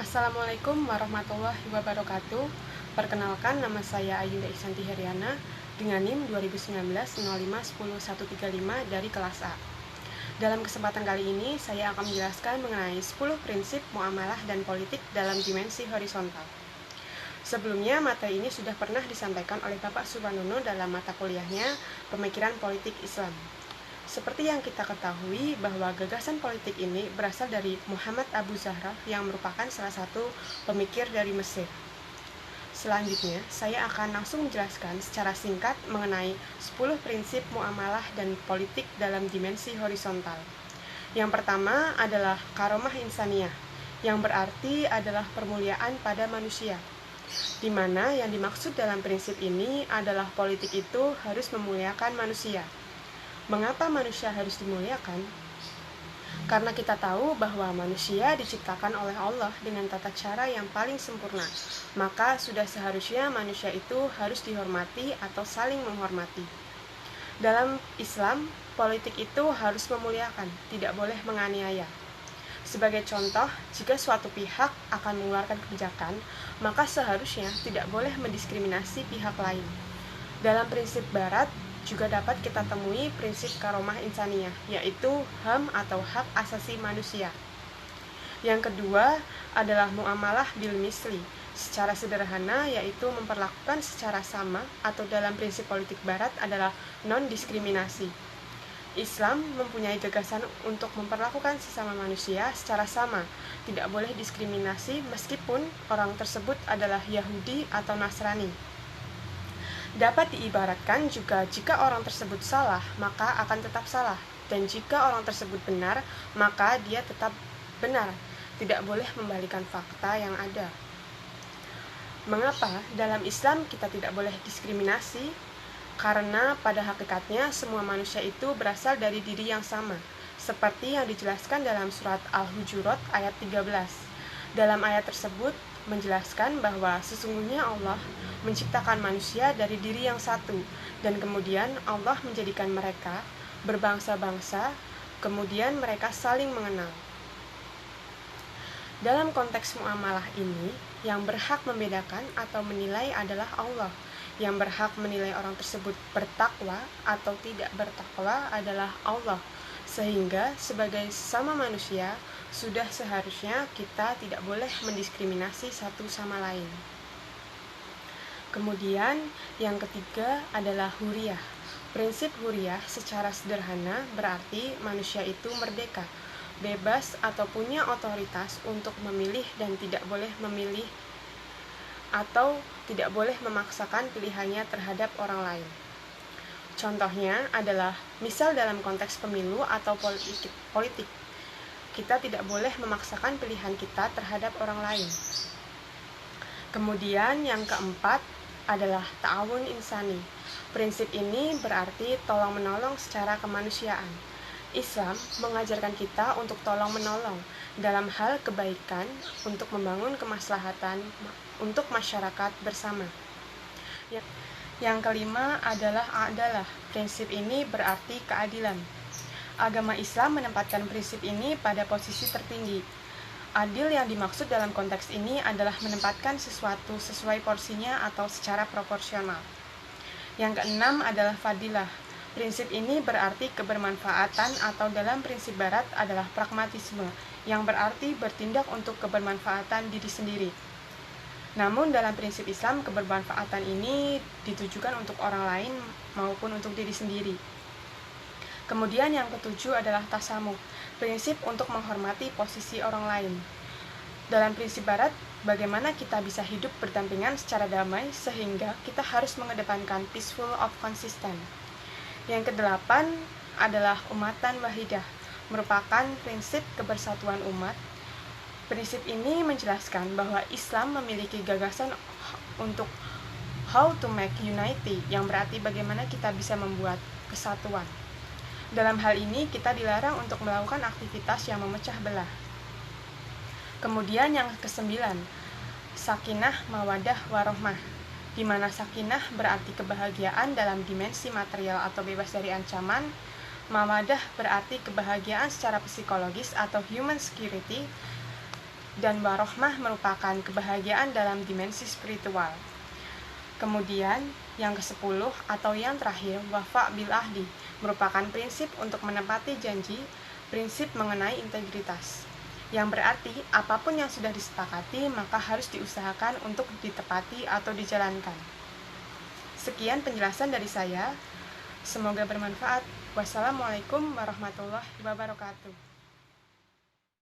Assalamualaikum warahmatullahi wabarakatuh. Perkenalkan, nama saya Ayunda Ihsanti Heriana dengan NIM 2019-05-10135 dari kelas A. Dalam kesempatan kali ini, saya akan menjelaskan mengenai 10 prinsip muamalah dan politik dalam dimensi horizontal. Sebelumnya, materi ini sudah pernah disampaikan oleh Bapak Subhanono dalam mata kuliahnya Pemikiran Politik Islam. Seperti yang kita ketahui bahwa gagasan politik ini berasal dari Muhammad Abu Zahra yang merupakan salah satu pemikir dari Mesir. Selanjutnya, saya akan langsung menjelaskan secara singkat mengenai 10 prinsip muamalah dan politik dalam dimensi horizontal. Yang pertama adalah karomah insaniyah, yang berarti adalah permuliaan pada manusia, di mana yang dimaksud dalam prinsip ini adalah politik itu harus memuliakan manusia. Mengapa manusia harus dimuliakan? Karena kita tahu bahwa manusia diciptakan oleh Allah dengan tata cara yang paling sempurna, maka sudah seharusnya manusia itu harus dihormati atau saling menghormati. Dalam Islam, politik itu harus memuliakan, tidak boleh menganiaya. Sebagai contoh, jika suatu pihak akan mengeluarkan kebijakan, maka seharusnya tidak boleh mendiskriminasi pihak lain. Dalam prinsip Barat, juga dapat kita temui prinsip karomah insaniyah, yaitu HAM atau hak asasi manusia. Yang kedua adalah muamalah bil misli, secara sederhana yaitu memperlakukan secara sama, atau dalam prinsip politik Barat adalah non-diskriminasi. Islam mempunyai gagasan untuk memperlakukan sesama manusia secara sama, tidak boleh diskriminasi meskipun orang tersebut adalah Yahudi atau Nasrani. Dapat diibaratkan juga jika orang tersebut salah, maka akan tetap salah, dan jika orang tersebut benar, maka dia tetap benar. Tidak boleh membalikan fakta yang ada. Mengapa dalam Islam kita tidak boleh diskriminasi? Karena pada hakikatnya semua manusia itu berasal dari diri yang sama, seperti yang dijelaskan dalam surat Al-Hujurat ayat 13. Dalam ayat tersebut menjelaskan bahwa sesungguhnya Allah menciptakan manusia dari diri yang satu, dan kemudian Allah menjadikan mereka berbangsa-bangsa, kemudian mereka saling mengenal. Dalam konteks muamalah ini, yang berhak membedakan atau menilai adalah Allah. Yang berhak menilai orang tersebut bertakwa atau tidak bertakwa adalah Allah. Sehingga sebagai sesama manusia, sudah seharusnya kita tidak boleh mendiskriminasi satu sama lain. Kemudian yang ketiga adalah huriyah. Prinsip huriyah secara sederhana berarti manusia itu merdeka, bebas atau punya otoritas untuk memilih dan tidak boleh memilih atau tidak boleh memaksakan pilihannya terhadap orang lain. Contohnya adalah misal dalam konteks pemilu atau politik, kita tidak boleh memaksakan pilihan kita terhadap orang lain. Kemudian yang keempat adalah ta'awun insani. Prinsip ini berarti tolong-menolong secara kemanusiaan. Islam mengajarkan kita untuk tolong-menolong dalam hal kebaikan untuk membangun kemaslahatan untuk masyarakat bersama. Yang kelima adalah adalah. Prinsip ini berarti keadilan. Agama Islam menempatkan prinsip ini pada posisi tertinggi. Adil yang dimaksud dalam konteks ini adalah menempatkan sesuatu sesuai porsinya atau secara proporsional. Yang keenam adalah fadilah. Prinsip ini berarti kebermanfaatan atau dalam prinsip Barat adalah pragmatisme, yang berarti bertindak untuk kebermanfaatan diri sendiri. Namun dalam prinsip Islam, kebermanfaatan ini ditujukan untuk orang lain maupun untuk diri sendiri. Kemudian yang ketujuh adalah tasamuh, prinsip untuk menghormati posisi orang lain. Dalam prinsip Barat, bagaimana kita bisa hidup berdampingan secara damai sehingga kita harus mengedepankan peaceful of consistent. Yang kedelapan adalah umatan wahidah, merupakan prinsip kebersatuan umat. Prinsip ini menjelaskan bahwa Islam memiliki gagasan untuk how to make unity, yang berarti bagaimana kita bisa membuat kesatuan. Dalam hal ini kita dilarang untuk melakukan aktivitas yang memecah belah. Kemudian yang kesembilan, sakinah, mawadah, warohmah, di mana sakinah berarti kebahagiaan dalam dimensi material atau bebas dari ancaman, mawadah berarti kebahagiaan secara psikologis atau human security, dan warohmah merupakan kebahagiaan dalam dimensi spiritual. Kemudian, yang ke-10 atau yang terakhir, wafa bil ahdi, merupakan prinsip untuk menepati janji, prinsip mengenai integritas. Yang berarti, apapun yang sudah disepakati, maka harus diusahakan untuk ditepati atau dijalankan. Sekian penjelasan dari saya. Semoga bermanfaat. Wassalamualaikum warahmatullahi wabarakatuh.